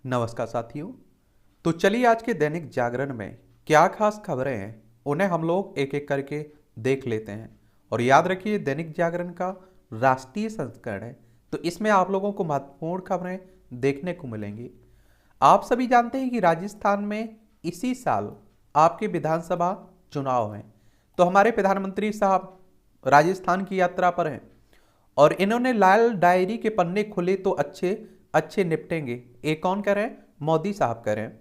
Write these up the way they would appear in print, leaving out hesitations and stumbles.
नमस्कार साथियों। तो चलिए आज के दैनिक जागरण में क्या खास खबरें हैं उन्हें हम लोग एक एक करके देख लेते हैं। और याद रखिए दैनिक जागरण का राष्ट्रीय संस्करण है, तो इसमें आप लोगों को महत्वपूर्ण खबरें देखने को मिलेंगी। आप सभी जानते हैं कि राजस्थान में इसी साल आपके विधानसभा चुनाव हैं। तो हमारे प्रधानमंत्री साहब राजस्थान की यात्रा पर हैं और इन्होंने लाल डायरी के पन्ने खुले तो अच्छे अच्छे निपटेंगे। ये कौन कह रहे हैं? मोदी साहब कह रहे हैं।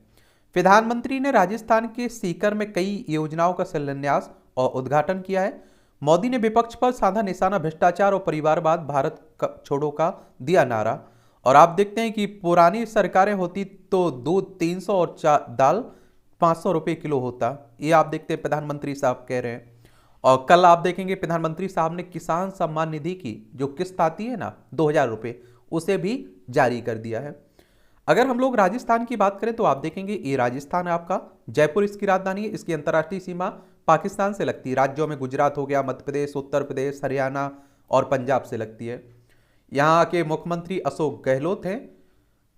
प्रधानमंत्री ने राजस्थान के सीकर में कई योजनाओं का शिलान्यास और उद्घाटन किया है। मोदी ने विपक्ष पर साधा निशाना भ्रष्टाचार और परिवारवाद भारत छोड़ो का दिया नारा। और आप देखते हैं कि पुरानी सरकारें होती तो दूध 300 और दाल 500 रुपए किलो होता। ये आप देखते हैं प्रधानमंत्री साहब कह रहे हैं। और कल आप देखेंगे प्रधानमंत्री साहब ने किसान सम्मान निधि की जो किस्त आती है ना 2000 रुपये, उसे भी जारी कर दिया है। अगर हम लोग राजस्थान की बात करें तो आप देखेंगे ये राजस्थान है आपका, जयपुर इसकी राजधानी है। इसकी अंतर्राष्ट्रीय सीमा पाकिस्तान से लगती है। राज्यों में गुजरात हो गया, मध्य प्रदेश, उत्तर प्रदेश, हरियाणा और पंजाब से लगती है। यहाँ के मुख्यमंत्री अशोक गहलोत हैं।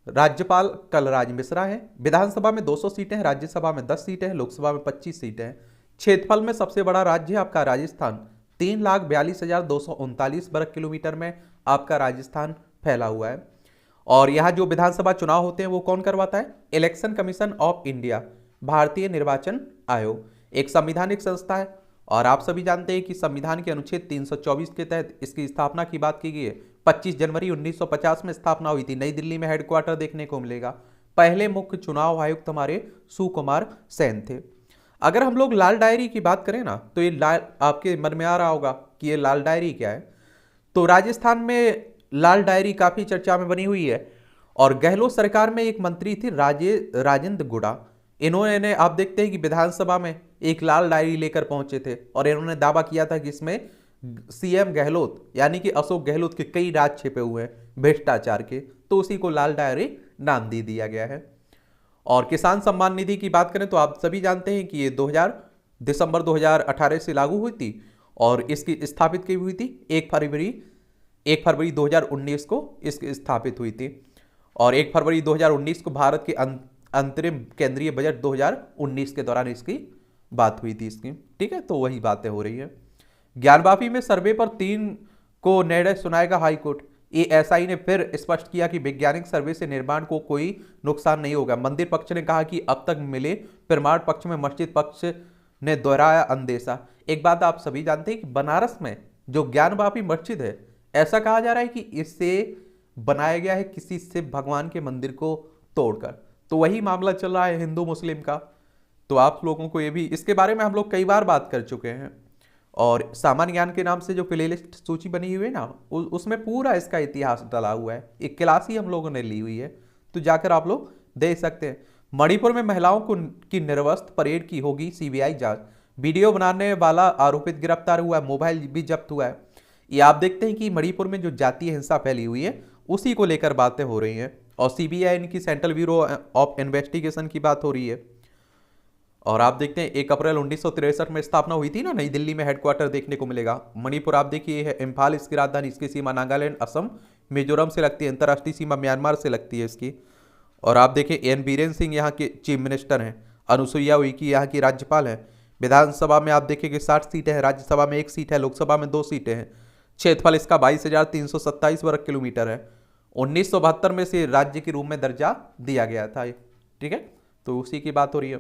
राज्यपाल कलराज मिश्रा है। विधानसभा में 200 सीटें हैं, राज्यसभा में 10 सीटें हैं, लोकसभा में 25 सीटें हैं। क्षेत्रफल में सबसे बड़ा राज्य है आपका राजस्थान। 3,42,239 वर्ग किलोमीटर में आपका राजस्थान फैला हुआ है। और यहाँ जो विधानसभा चुनाव होते हैं वो कौन करवाता है? इलेक्शन कमीशन ऑफ इंडिया, भारतीय निर्वाचन आयोग, एक संवैधानिक संस्था है। और आप सभी जानते हैं कि संविधान के अनुच्छेद 324 के तहत इसकी स्थापना की बात की गई है। 25 जनवरी 1950 में स्थापना हुई थी। नई दिल्ली में हेडक्वार्टर देखने को मिलेगा। पहले मुख्य चुनाव आयुक्त हमारे सुकुमार सेन थे। अगर हम लोग लाल डायरी की बात करें ना, तो ये लाल आपके मन में आ रहा होगा कि ये लाल डायरी क्या है। तो राजस्थान में लाल डायरी काफी चर्चा में बनी हुई है। और गहलोत सरकार में एक मंत्री थी राजेंद्र गुड़ा। इन्होंने आप देखते हैं कि विधानसभा में एक लाल डायरी लेकर पहुंचे थे और इन्होंने दावा किया था कि इसमें सीएम गहलोत यानी कि अशोक गहलोत के कई राज छिपे हुए हैं भ्रष्टाचार के, तो उसी को लाल डायरी नाम दे दिया गया है। और किसान सम्मान निधि की बात करें तो आप सभी जानते हैं कि ये दिसंबर 2018 से लागू हुई थी और इसकी स्थापित की हुई थी 1 फरवरी 2019 को इसकी स्थापित हुई थी। और 1 फरवरी 2019 को भारत के अंतरिम केंद्रीय बजट 2019 के दौरान इसकी बात हुई थी इसकी। ठीक है, तो वही बातें हो रही है। ज्ञानवापी में सर्वे पर 3 को निर्णय सुनाएगा हाईकोर्ट। एएसआई ने फिर स्पष्ट किया कि वैज्ञानिक सर्वे से निर्माण को कोई नुकसान नहीं होगा। मंदिर पक्ष ने कहा कि अब तक मिले प्रमाण पक्ष में मस्जिद पक्ष ने दोहराया अंदेशा। एक बात आप सभी जानते हैं कि बनारस में जो ज्ञानवापी मस्जिद है, ऐसा कहा जा रहा है कि इससे बनाया गया है किसी शिव भगवान के मंदिर को तोड़कर। तो वही मामला चल रहा है हिंदू मुस्लिम का। तो आप लोगों को ये भी इसके बारे में हम लोग कई बार बात कर चुके हैं। और सामान्य ज्ञान के नाम से जो प्लेलिस्ट सूची बनी हुई है ना, उसमें पूरा इसका इतिहास डाला हुआ है। एक क्लास ही हम लोगों ने ली हुई है, तो जाकर आप लोग देख सकते हैं। मणिपुर में महिलाओं को की निर्वस्त्र परेड की होगी सीबीआई जांच। वीडियो बनाने वाला आरोपित गिरफ्तार हुआ है, मोबाइल भी जब्त हुआ है। ये आप देखते हैं कि मणिपुर में जो जातीय हिंसा फैली हुई है उसी को लेकर बातें हो रही हैं। और सीबीआई इनकी सेंट्रल ब्यूरो ऑफ इन्वेस्टिगेशन की बात हो रही है। और आप देखते हैं 1 अप्रैल 1963 में स्थापना हुई थी ना, नई दिल्ली में हेडक्वार्टर देखने को मिलेगा। मणिपुर आप देखिए है इम्फाल इसकी राजधानी। इसकी सीमा नागालैंड, असम, मिजोरम से लगती है। अंतर्राष्ट्रीय सीमा म्यांमार से लगती है इसकी। और आप देखिए एन बीरेन सिंह यहाँ के चीफ मिनिस्टर हैं। अनुसुईया उइके यहाँ की राज्यपाल हैं। विधानसभा में आप देखिए 60 सीटें हैं, राज्यसभा में 1 सीट है, लोकसभा में 2 सीटें हैं। क्षेत्रफल इसका 22,327 वर्ग किलोमीटर है। 1972 में से राज्य के रूप में दर्जा दिया गया था। ठीक है, तो उसी की बात हो रही है।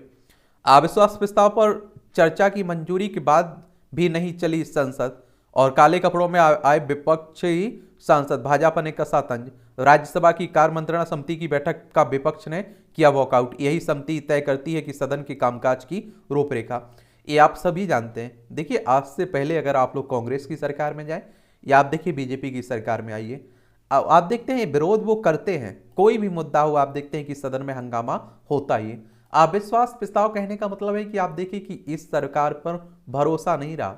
अविश्वास प्रस्ताव पर चर्चा की मंजूरी के बाद भी नहीं चली संसद। और काले कपड़ों में आए विपक्षी सांसद, भाजपा ने कसा तंज। राज्यसभा की कार्य मंत्रणा समिति की बैठक का विपक्ष ने किया वॉकआउट। यही समिति तय करती है कि सदन के कामकाज की रूपरेखा। ये आप सभी जानते हैं। देखिए आज से पहले अगर आप लोग कांग्रेस की सरकार में जाए या आप देखिए बीजेपी की सरकार में आइए, आप देखते हैं विरोध वो करते हैं। कोई भी मुद्दा हो आप देखते हैं कि सदन में हंगामा होता ही। अविश्वास प्रस्ताव कहने का मतलब है कि आप देखिए कि इस सरकार पर भरोसा नहीं रहा।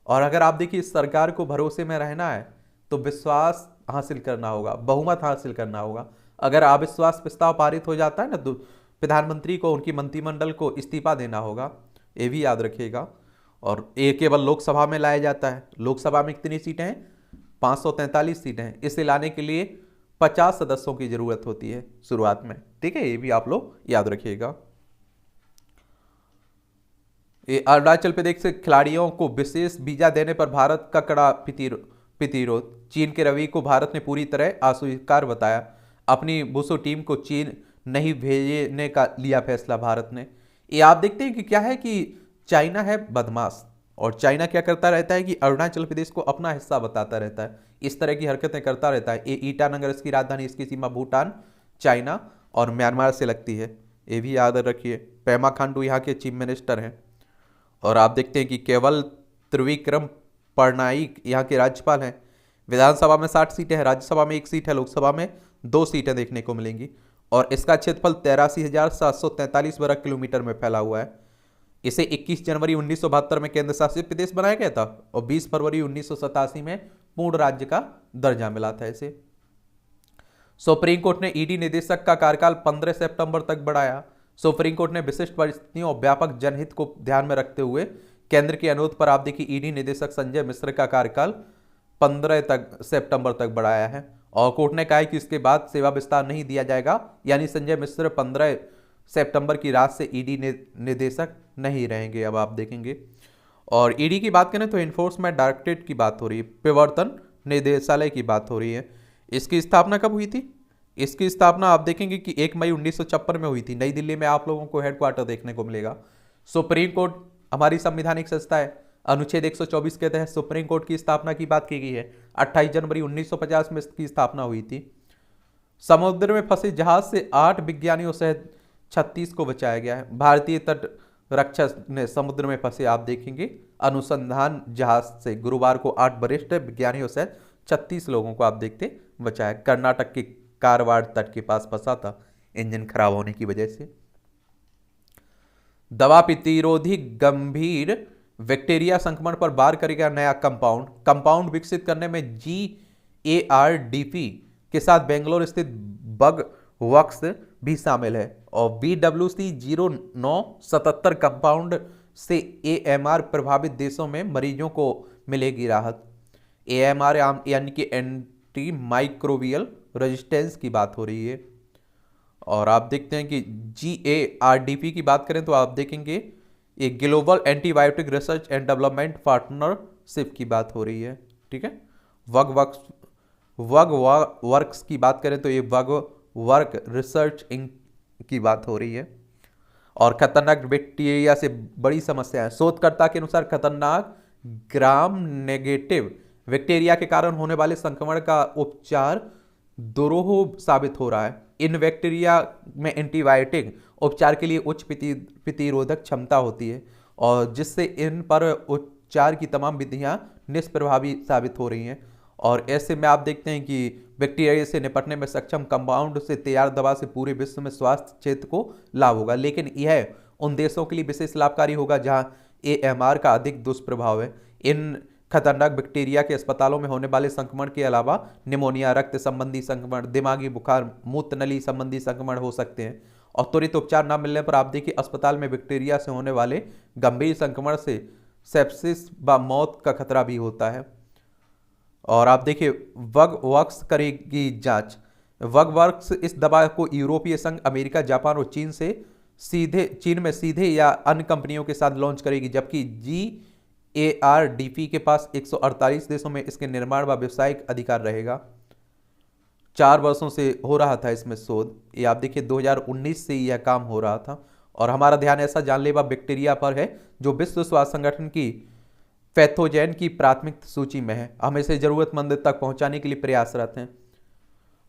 और अगर आप देखिए इस सरकार को भरोसे में रहना है तो विश्वास हासिल करना होगा, बहुमत हासिल करना होगा। अगर अविश्वास प्रस्ताव पारित हो जाता है ना, तो प्रधानमंत्री को उनकी मंत्रिमंडल को इस्तीफा देना होगा, ये भी याद रखिएगा। और ये केवल लोकसभा में लाया जाता है। लोकसभा में कितनी सीटें हैं? 543 सीटें हैं। इसे लाने के लिए 50 सदस्यों की जरूरत होती है शुरुआत में। ठीक है, ये भी आप लोग याद रखिएगा। ये अरुणाचल प्रदेश से खिलाड़ियों को विशेष वीजा देने पर भारत का कड़ा प्रतिरोध। चीन के रवैये को भारत ने पूरी तरह अस्वीकार बताया। अपनी वुशु टीम को चीन नहीं भेजने का लिया फैसला भारत ने। ये आप देखते हैं कि क्या है कि चाइना है बदमाश, और चाइना क्या करता रहता है कि अरुणाचल प्रदेश को अपना हिस्सा बताता रहता है, इस तरह की हरकतें करता रहता है। ये ईटानगर इसकी राजधानी, इसकी सीमा भूटान, चाइना और म्यांमार से लगती है, ये भी याद रखिए। पेमा खांडू यहाँ के चीफ मिनिस्टर हैं। और आप देखते हैं कि केवल त्रिविक्रम पटनायक यहाँ के राज्यपाल हैं। विधानसभा में 60 सीटें हैं, राज्यसभा में 1 सीट है, लोकसभा में 2 सीटें देखने को मिलेंगी। और इसका क्षेत्रफल 83,743 वर्ग किलोमीटर में फैला हुआ है। इसे 21 जनवरी 1972 में केंद्र शासित प्रदेश बनाया गया था और 20 फरवरी 1987 में पूर्ण राज्य का दर्जा मिला था इसे। सुप्रीम कोर्ट ने ईडी निदेशक का कार्यकाल 15 सितंबर तक बढ़ाया। सुप्रीम कोर्ट ने विशिष्ट परिस्थितियों और व्यापक जनहित को ध्यान में रखते हुए केंद्र के अनुरोध पर आप देखिए ईडी निदेशक संजय मिश्र का कार्यकाल 15 सितंबर तक बढ़ाया है। और कोर्ट ने कहा है कि इसके बाद सेवा विस्तार नहीं दिया जाएगा, यानी संजय मिश्र 15 सितंबर की रात से ईडी निदेशक नहीं रहेंगे। अब आप देखेंगे। और ईडी की बात करें तो इन्फोर्समेंट डायरेक्टरेट की बात हो रही है, प्रवर्तन निदेशालय की बात हो रही है। इसकी स्थापना कब हुई थी? इसकी स्थापना आप देखेंगे कि 1 मई 1956 में हुई थी। नई दिल्ली में आप लोगों को हेडक्वार्टर देखने को मिलेगा। सुप्रीम कोर्ट हमारी संवैधानिक संस्था है। अनुच्छेद 124 के तहत सुप्रीम कोर्ट की स्थापना की बात की गई है। 28 जनवरी 1950 में इसकी स्थापना हुई थी। समुद्र में फंसे जहाज से 8 विज्ञानियों सहित 36 को बचाया गया है। भारतीय तट रक्षक ने समुद्र में फंसे आप देखेंगे अनुसंधान जहाज से गुरुवार को 8 वरिष्ठ विज्ञानियों सहित 36 लोगों को आप देखते बचाया। कर्नाटक के कारवाड़ तट के पास फंसा था इंजन खराब होने की वजह से। दवा प्रतिरोधी गंभीर बैक्टीरिया संक्रमण पर बार करेगा नया कंपाउंड विकसित करने में GARDP के साथ बेंगलोर स्थित बग वर्क्स भी शामिल है। और BWC 0977 कंपाउंड से AMR प्रभावित देशों में मरीजों को मिलेगी राहत। AMR यानी कि एंटी माइक्रोबियल रेजिस्टेंस की बात हो रही है। और आप देखते हैं कि GARDP की बात करें तो आप देखेंगे ये global antibiotic research and development partnership की बात हो रही है। ठीक है। वग वर्क्स की बात करें तो ये वग वर्क रिसर्च इंक की बात हो रही है। और खतरनाक बैक्टीरिया से बड़ी समस्या है। शोधकर्ता के अनुसार खतरनाक ग्राम नेगेटिव बैक्टीरिया के कारण होने वाले संक्रमण का उपचार दुरूह साबित हो रहा है। इन बैक्टीरिया में एंटीबायोटिक उपचार के लिए उच्च प्रतिरोधक क्षमता होती है और जिससे इन पर उपचार की तमाम विधियां निष्प्रभावी साबित हो रही हैं। और ऐसे में आप देखते हैं कि बैक्टीरिया से निपटने में सक्षम कंपाउंड से तैयार दवा से पूरे विश्व में स्वास्थ्य क्षेत्र को लाभ होगा, लेकिन यह उन देशों के लिए विशेष लाभकारी होगा जहां AMR का अधिक दुष्प्रभाव है। इन खतरनाक बैक्टीरिया के अस्पतालों में होने वाले संक्रमण के अलावा निमोनिया, रक्त संबंधी संक्रमण, दिमागी बुखार, मूत्र नली संबंधी संक्रमण हो सकते हैं। और त्वरित उपचार न मिलने पर आप देखिए अस्पताल में बैक्टीरिया से होने वाले गंभीर संक्रमण से सेप्सिस व मौत का खतरा भी होता है। और आप देखिए वग वर्क्स करेगी जांच। वग वर्क्स इस दवा को यूरोपीय संघ, अमेरिका, जापान और चीन में सीधे या अन्य कंपनियों के साथ लॉन्च करेगी, जबकि GARDP के पास 148 देशों में इसके निर्माण व व्यावसायिक अधिकार रहेगा। 4 वर्षों से हो रहा था इसमें शोध। ये आप देखिए 2019 से यह काम हो रहा था। और हमारा ध्यान ऐसा जानलेवा बैक्टीरिया पर है जो विश्व स्वास्थ्य संगठन की पैथोजेन की प्राथमिक सूची में है। हम इसे जरूरतमंद तक पहुंचाने के लिए प्रयासरत हैं।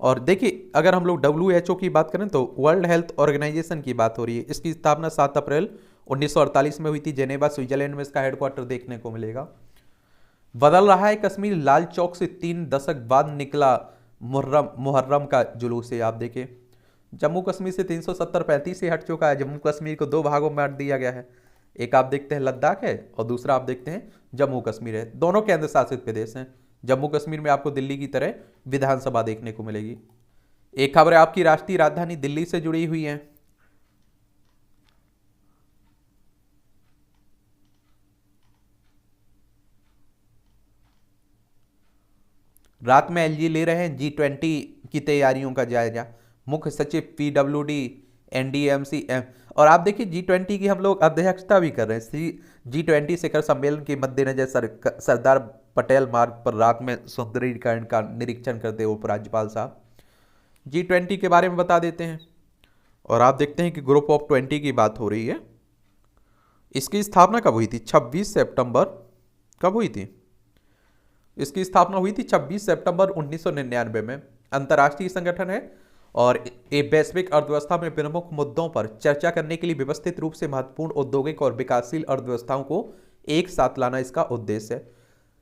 और देखिए अगर हम लोग WHO की बात करें तो वर्ल्ड हेल्थ ऑर्गेनाइजेशन की बात हो रही है। इसकी स्थापना 7 अप्रैल 1948 में हुई थी। जेनेवा स्विट्जरलैंड में इसका हेडक्वार्टर देखने को मिलेगा। बदल रहा है कश्मीर, लाल चौक से 3 दशक बाद निकला मुहर्रम का जुलूस है। आप देखिए जम्मू कश्मीर से 370-35 से हट चुका है। जम्मू कश्मीर को 2 भागों में बांट दिया गया है। एक आप देखते हैं लद्दाख है और दूसरा आप देखते हैं जम्मू कश्मीर है। दोनों केंद्र शासित प्रदेश हैं। जम्मू कश्मीर में आपको दिल्ली की तरह विधानसभा देखने को मिलेगी। एक खबर आपकी राष्ट्रीय राजधानी दिल्ली से जुड़ी हुई है। रात में LG ले रहे हैं G20 की तैयारियों का जायजा, मुख्य सचिव पीडब्ल्यूडी एनडीएमसी। और आप देखिए G20 की हम लोग अध्यक्षता भी कर रहे हैं। G20 शिखर सम्मेलन के मद्देनजर सरदार पटेल मार्ग पर रात में सुंदरीकरण का निरीक्षण करते हुए उपराज्यपाल साहब G20 के बारे में बता देते हैं। और आप देखते हैं कि ग्रुप ऑफ 20 की बात हो रही है। इसकी स्थापना कब हुई थी? 26 सितंबर। कब हुई थी? इसकी स्थापना हुई थी 26 सितंबर 1999 में। अंतर्राष्ट्रीय संगठन है और एक वैश्विक अर्थव्यवस्था में प्रमुख मुद्दों पर चर्चा करने के लिए व्यवस्थित रूप से महत्वपूर्ण औद्योगिक और विकासशील अर्थव्यवस्थाओं को एक साथ लाना इसका उद्देश्य है।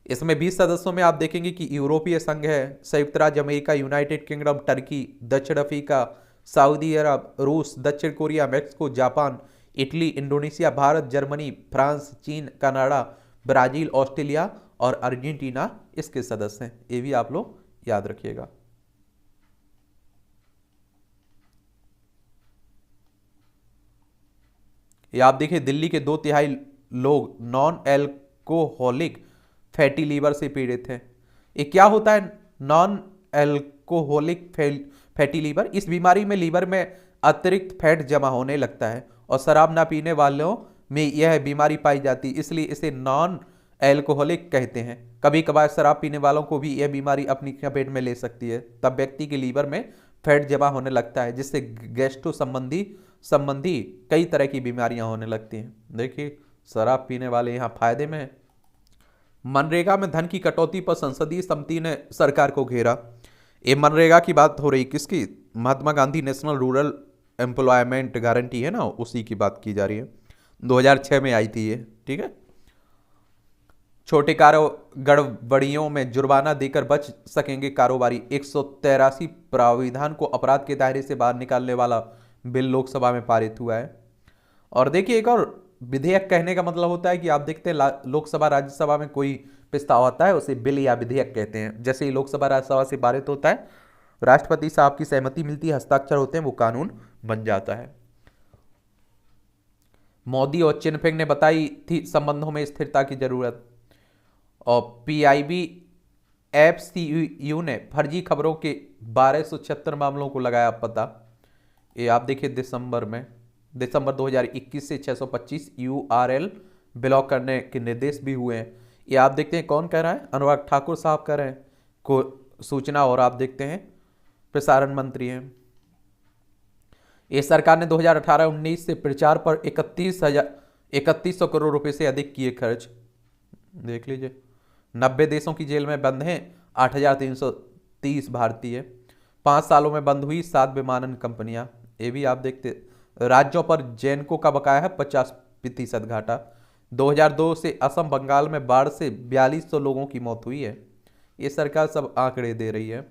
इसमें 20 सदस्यों में आप देखेंगे कि यूरोपीय संघ है, संयुक्त राज्य अमेरिका, यूनाइटेड किंगडम, टर्की, दक्षिण अफ्रीका, सऊदी अरब, रूस, दक्षिण Korea, Mexico, Japan, Italy, Indonesia, Bharat, Germany, France, चीन, कनाडा, ब्राजील, ऑस्ट्रेलिया और अर्जेंटीना इसके सदस्य हैं। ये भी आप लोग याद रखिएगा। ये आप देखिए दिल्ली के 2/3 लोग नॉन एल्कोहलिक फैटी लीवर से पीड़ित हैं। ये क्या होता है नॉन एल्कोहलिक फैटी लीवर? इस बीमारी में लीवर में अतिरिक्त फैट जमा होने लगता है और शराब ना पीने वालों में यह बीमारी पाई जाती है, इसलिए इसे नॉन एल्कोहलिक कहते हैं। कभी कभार शराब पीने वालों को भी यह बीमारी अपनी चपेट में ले सकती है। तब व्यक्ति के लीवर में फैट जमा होने लगता है जिससे गैस्ट्रो संबंधी कई तरह की बीमारियां होने लगती हैं। देखिए शराब पीने वाले यहाँ फायदे में हैं। मनरेगा में धन की कटौती पर संसदीय समिति ने सरकार को घेरा। ये मनरेगा की बात हो रही किसकी? Mahatma Gandhi national rural employment guarantee है ना, उसी की बात की जा रही है। 2006 में आई थी ये, ठीक है। छोटे गड़बड़ियों में जुर्माना देकर बच सकेंगे कारोबारी। 183 प्राविधान को अपराध के दायरे से बाहर निकालने वाला बिल लोकसभा में पारित हुआ है। और देखिए एक और विधेयक कहने का मतलब होता है कि आप देखते हैं लोकसभा राज्यसभा में कोई प्रस्ताव आता है उसे बिल या विधेयक कहते हैं। जैसे ही लोकसभा राज्यसभा से पारित होता है, राष्ट्रपति साहब की सहमति मिलती है, हस्ताक्षर होते हैं, वो कानून बन जाता है। मोदी और चिनफिंग ने बताई थी संबंधों में स्थिरता की जरूरत। और पीआईबी एफसीयू ने फर्जी खबरों के 1276 मामलों को लगाया पता। ये आप देखिए दिसंबर 2021 से 625 URL ब्लॉक करने के निर्देश भी हुए हैं। ये आप देखते हैं कौन कह रहा है? अनुराग ठाकुर साहब कह रहे हैं को सूचना और आप देखते हैं प्रसारण मंत्री हैं। ये सरकार ने 2018-19 से प्रचार पर 3100 करोड़ रुपए से अधिक किए खर्च। देख लीजिए 90 देशों की जेल में बंद हैं 8330 भारतीय। 5 सालों में बंद हुई 7 विमानन कंपनियां। ये भी आप देखते। राज्यों पर जैनको का बकाया है 50% घाटा। 2002 से असम बंगाल में बाढ़ से 4200 लोगों की मौत हुई है। ये सरकार सब आंकड़े दे रही है।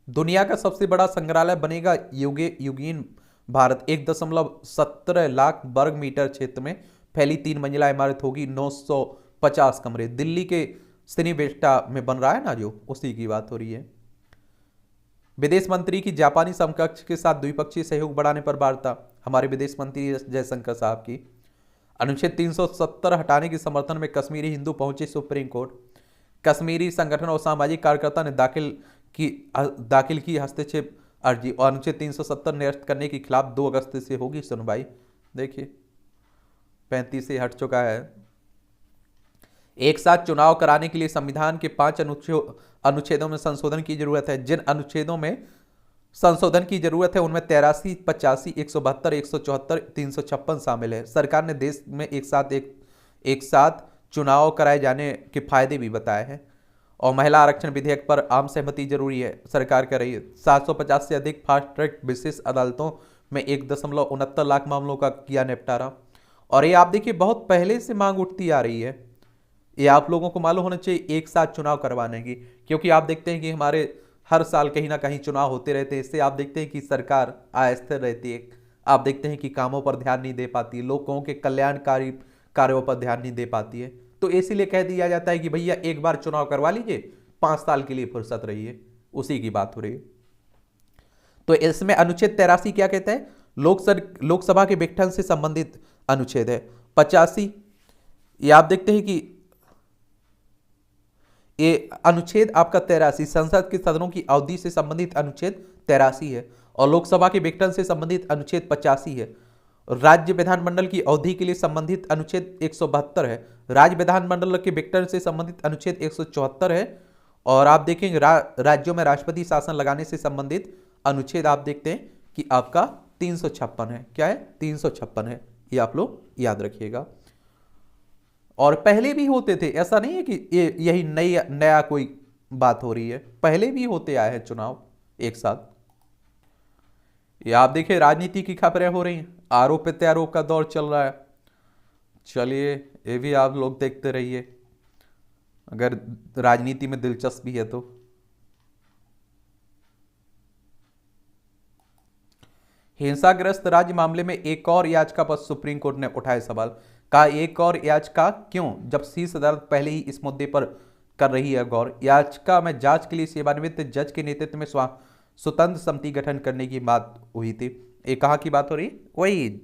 दुनिया का सबसे बड़ा संग्रहालय बनेगा युगीन भारत। 1.17 लाख वर्ग मीटर क्षेत्र में फैली 3 मंजिला इमारत होगी। 950 कमरे। दिल्ली के श्रीवेष्टा में बन रहा है ना, जो उसी की बात हो रही है। विदेश मंत्री की जापानी समकक्ष के साथ द्विपक्षीय सहयोग बढ़ाने पर वार्ता। हमारे विदेश मंत्री जयशंकर साहब की। अनुच्छेद 370 हटाने के समर्थन में कश्मीरी हिंदू पहुंचे सुप्रीम कोर्ट। कश्मीरी संगठन और सामाजिक कार्यकर्ता ने दाखिल की हस्तक्षेप अर्जी। और अनुच्छेद 370 निरस्त करने के खिलाफ 2 अगस्त से होगी सुनवाई। देखिए 35 से हट चुका है। एक साथ चुनाव कराने के लिए संविधान के 5 अनुच्छेदों में संशोधन की जरूरत है। जिन अनुच्छेदों में संशोधन की जरूरत है उनमें 83, 85, 172, 174, 356 शामिल है। सरकार ने देश में एक साथ चुनाव कराए जाने के फायदे भी बताए हैं। और महिला आरक्षण विधेयक पर आम सहमति जरूरी है, सरकार कर रही है। 750 से अधिक फास्ट ट्रैक विशेष अदालतों में 1.69 लाख मामलों का किया निपटारा। और ये आप देखिए बहुत पहले से मांग उठती आ रही है। ये आप लोगों को मालूम होना चाहिए एक साथ चुनाव करवाने की, क्योंकि आप देखते हैं कि हमारे हर साल कहीं ना कहीं चुनाव होते रहते हैं। इससे आप देखते हैं कि सरकार अस्थिर रहती है। आप देखते हैं कि कामों पर ध्यान नहीं दे पाती, लोगों के कल्याणकारी कार्यों पर ध्यान नहीं दे पाती है। तो इसीलिए कह दिया जाता है कि भैया एक बार चुनाव करवा लीजिए, 5 साल के लिए फुर्सत रहिए। उसी की बात हो रही है। तो इसमें अनुच्छेद 83 क्या कहता है? लोकसभा के गठन से संबंधित अनुच्छेद है। 85, ये आप देखते हैं कि ये अनुच्छेद आपका 83 संसद के सदनों की अवधि से संबंधित अनुच्छेद 83 है, और लोकसभा के विघटन से संबंधित अनुच्छेद 85 है। राज्य विधानमंडल की अवधि के लिए संबंधित अनुच्छेद 172 है। राज्य विधानमंडल के विघटन से संबंधित अनुच्छेद 174 है। और आप देखेंगे राज्यों में राष्ट्रपति शासन लगाने से संबंधित अनुच्छेद आप देखते हैं कि आपका 356 है। क्या है? 356 है। ये आप लोग याद रखिएगा। और पहले भी होते थे, ऐसा नहीं है कि ये यही नया कोई बात हो रही है, पहले भी होते आए हैं चुनाव एक साथ। ये आप देखिए राजनीति की खबरें हो रही हैं, आरोप प्रत्यारोप का दौर चल रहा है। चलिए ये भी आप लोग देखते रहिए अगर राजनीति में दिलचस्पी है तो। हिंसाग्रस्त राज्य मामले में एक और याचिका पर सुप्रीम कोर्ट ने उठाए सवाल। कहा एक और याचिका क्यों, जब शीर्ष अदालत पहले ही इस मुद्दे पर कर रही है गौर। याचिका में जांच के लिए सेवानिवृत्त जज के नेतृत्व में स्वतंत्र समिति गठन करने की बात हुई थी। ये कहाँ की बात हो रही? वही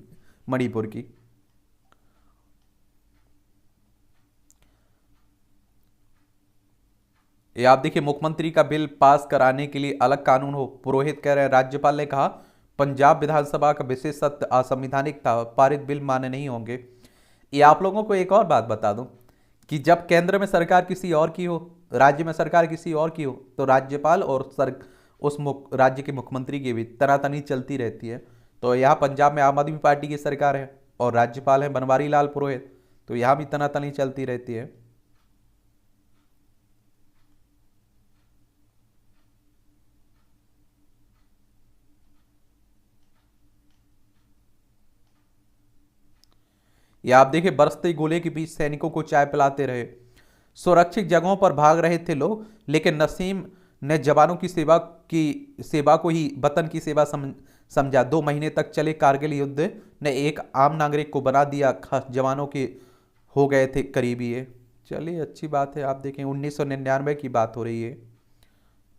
मणिपुर की। ये आप देखिए मुख्यमंत्री का बिल पास कराने के लिए अलग कानून हो, पुरोहित कह रहे हैं। राज्यपाल ने कहा पंजाब विधानसभा का विशेष सत्र असंवैधानिक था, पारित बिल मान्य नहीं होंगे। ये आप लोगों को एक और बात बता दूं कि जब केंद्र में सरकार किसी और की हो, राज्य में सरकार किसी और की हो, तो राज्यपाल और उस राज्य के मुख्यमंत्री की भी तनातनी चलती रहती है। तो यहाँ पंजाब में आम आदमी पार्टी की सरकार है और राज्यपाल है बनवारी लाल पुरोहित, तो यहाँ भी तनातनी चलती रहती है। या आप देखिए बरसते गोले के बीच सैनिकों को चाय पिलाते रहे, सुरक्षित जगहों पर भाग रहे थे लोग, लेकिन नसीम ने जवानों की सेवा को ही वतन की सेवा समझा। 2 महीने तक चले कारगिल युद्ध ने एक आम नागरिक को बना दिया खास, जवानों के हो गए थे करीबी ये। चलिए अच्छी बात है। आप देखें 1999 की बात हो रही है,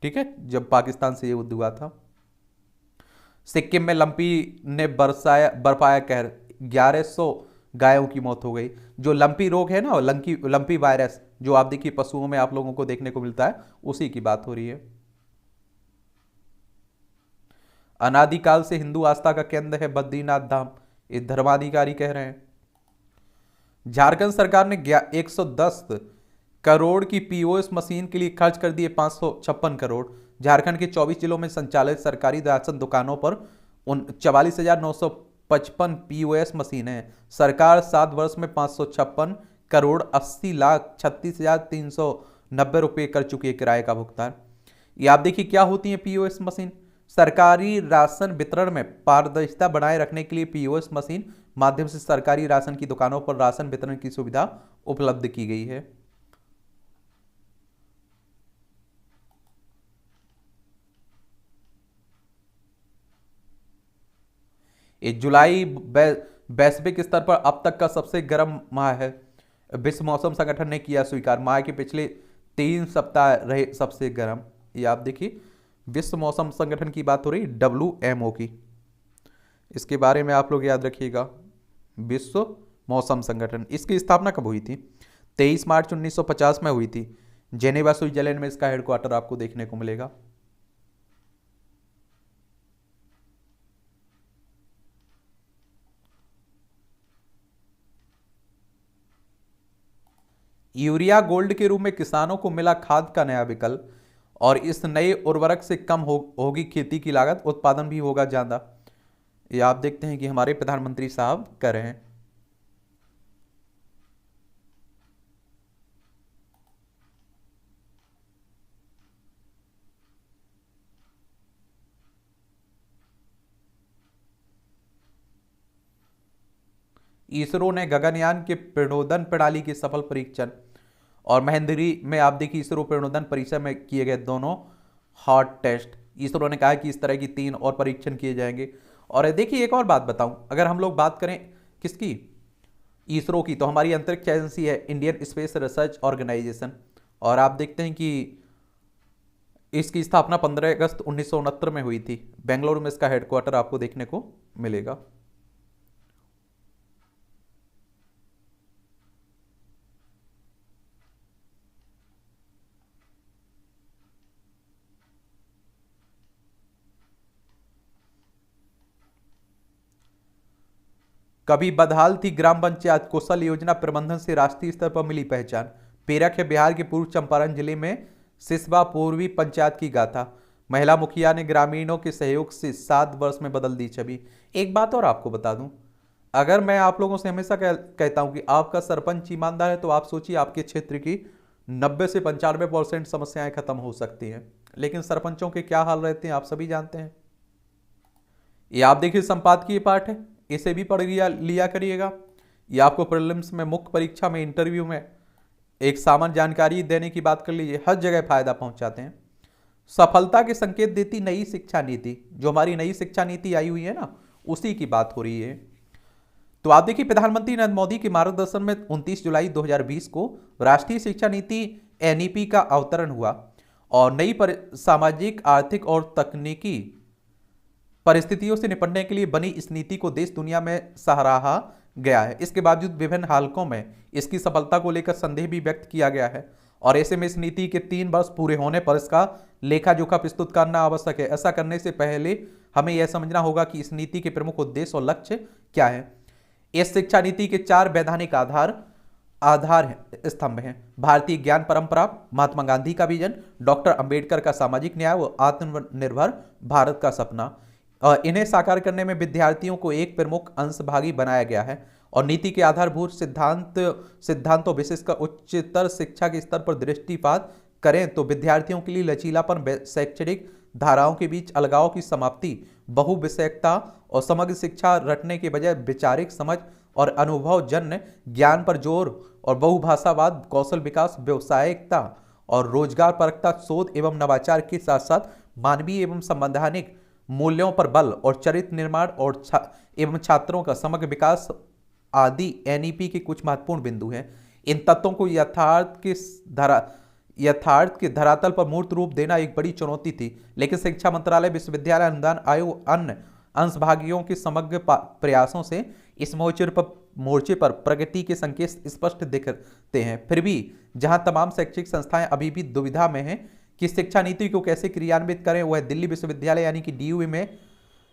ठीक है, जब पाकिस्तान से ये युद्ध हुआ था। सिक्किम में लंपी ने बरपाया कहर, 1100 गायों की मौत हो गई। जो लंपी रोग है ना, लंपी वायरस, जो आप देखिए पशुओं में आप लोगों को देखने को मिलता है, उसी की बात हो रही है। अनादिकाल से हिंदू आस्था का केंद्र है बद्रीनाथ धाम, ये धर्माधिकारी कह रहे हैं। झारखंड सरकार ने 110 करोड़ की पीओएस मशीन के लिए खर्च कर दिए 556 करोड़। झारखंड के 24 जिलों में संचालित सरकारी राशन दुकानों पर 44,955 पीओएस मशीन है। सरकार 7 वर्ष में 556 करोड़ 80 लाख 36,390 रुपये कर चुकी है किराए का भुगतान। ये आप देखिए क्या होती है पीओएस मशीन। सरकारी राशन वितरण में पारदर्शिता बनाए रखने के लिए पीओएस मशीन माध्यम से सरकारी राशन की दुकानों पर राशन वितरण की सुविधा उपलब्ध की गई है। ये जुलाई वैश्विक स्तर पर अब तक का सबसे गर्म माह है। विश्व मौसम संगठन ने किया स्वीकार, माह के पिछले 3 सप्ताह रहे सबसे गर्म। ये आप देखिए विश्व मौसम संगठन की बात हो रही, WMO की। इसके बारे में आप लोग याद रखिएगा, विश्व मौसम संगठन, इसकी स्थापना कब हुई थी? 23 मार्च 1950 में हुई थी। जेनेवा स्विट्जरलैंड में इसका हेडक्वार्टर आपको देखने को मिलेगा। यूरिया गोल्ड के रूप में किसानों को मिला खाद का नया विकल्प, और इस नए उर्वरक से कम होगी खेती की लागत, उत्पादन भी होगा ज्यादा। ये आप देखते हैं कि हमारे प्रधानमंत्री साहब कर रहे हैं। इसरो ने गगनयान के प्रणोदन प्रणाली के सफल परीक्षण, और महेंद्री में आप देखिए इसरो प्रणोदन परीक्षण में किए गए दोनों हॉट टेस्ट। इसरो ने कहा कि इस तरह की 3 और परीक्षण किए जाएंगे। और देखिए एक और बात बताऊं, अगर हम लोग बात करें किसकी, इसरो की, तो हमारी अंतरिक्ष एजेंसी है इंडियन स्पेस रिसर्च ऑर्गेनाइजेशन, और आप देखते हैं कि इसकी स्थापना 15 अगस्त 1969 में हुई थी। बेंगलुरु में इसका हेडक्वार्टर आपको देखने को मिलेगा। कभी बदहाल थी ग्राम पंचायत, कौशल योजना प्रबंधन से राष्ट्रीय स्तर पर मिली पहचान। पेरक है बिहार के पूर्व चंपारण जिले में सिसवा पूर्वी पंचायत की गाथा। महिला मुखिया ने ग्रामीणों के सहयोग से 7 वर्ष में बदल दी छवि। एक बात और आपको बता दूं, अगर मैं आप लोगों से हमेशा कहता हूं कि आपका सरपंच ईमानदार है, तो आप सोचिए आपके क्षेत्र की 90 से 95% समस्याएं खत्म हो सकती हैं। लेकिन सरपंचों के क्या हाल रहते हैं आप सभी जानते हैं। ये आप देखिए संपादकीय पाठ है, इसे भी पढ़ लिया करिएगा। ये आपको प्रीलिम्स में, मुख्य परीक्षा में, इंटरव्यू में एक सामान्य जानकारी देने की बात कर लीजिए, हर जगह फायदा पहुंचाते हैं। सफलता के संकेत देती नई शिक्षा नीति, जो हमारी नई शिक्षा नीति आई हुई है ना, उसी की बात हो रही है। तो आप देखिए प्रधानमंत्री नरेंद्र मोदी के मार्गदर्शन में 29 जुलाई 2020 को राष्ट्रीय शिक्षा नीति एनईपी का अवतरण हुआ और नई सामाजिक, आर्थिक और तकनीकी परिस्थितियों से निपटने के लिए बनी इस नीति को देश दुनिया में सराहा गया है। इसके बावजूद विभिन्न हालकों में इसकी सफलता को लेकर संदेह भी व्यक्त किया गया है और ऐसे में इस नीति के 3 वर्ष पूरे होने पर इसका लेखा जोखा प्रस्तुत करना आवश्यक है। ऐसा करने से पहले हमें यह समझना होगा कि इस नीति के प्रमुख उद्देश्य और लक्ष्य क्या है। इस शिक्षा नीति के 4 वैधानिक आधार स्तंभ हैं। भारतीय ज्ञान परंपरा, महात्मा गांधी का विजन, डॉक्टर अंबेडकर का सामाजिक न्याय व आत्मनिर्भर भारत का सपना। इन्हें साकार करने में विद्यार्थियों को एक प्रमुख अंशभागी बनाया गया है और नीति के आधारभूत सिद्धांतों विशेषकर उच्चतर शिक्षा के स्तर पर दृष्टिपात करें तो विद्यार्थियों के लिए लचीलापन, शैक्षणिक धाराओं के बीच अलगाव की समाप्ति, बहुविषयकता और समग्र शिक्षा रटने के बजाय वैचारिक समझ और अनुभवजन्य ज्ञान पर जोर और बहुभाषावाद, कौशल विकास, व्यावसायिकता और रोजगार परकता, शोध एवं नवाचार के साथ साथ मानवीय एवं संवैधानिक मूल्यों पर बल और चरित्र निर्माण और एवं छात्रों का समग्र विकास आदि एनईपी के कुछ महत्वपूर्ण बिंदु हैं। इन तत्वों को यथार्थ के धरातल पर मूर्त रूप देना एक बड़ी चुनौती थी, लेकिन शिक्षा मंत्रालय, विश्वविद्यालय अनुदान आयोग, अन्य अंशभागियों के समग्र प्रयासों से इस मोर्चे पर प्रगति के संकेत स्पष्ट दिखते हैं। फिर भी जहां तमाम शैक्षिक संस्थाएं अभी भी दुविधा में हैं कि शिक्षा नीति को कैसे क्रियान्वित करें, वह दिल्ली विश्वविद्यालय यानी कि डीयू में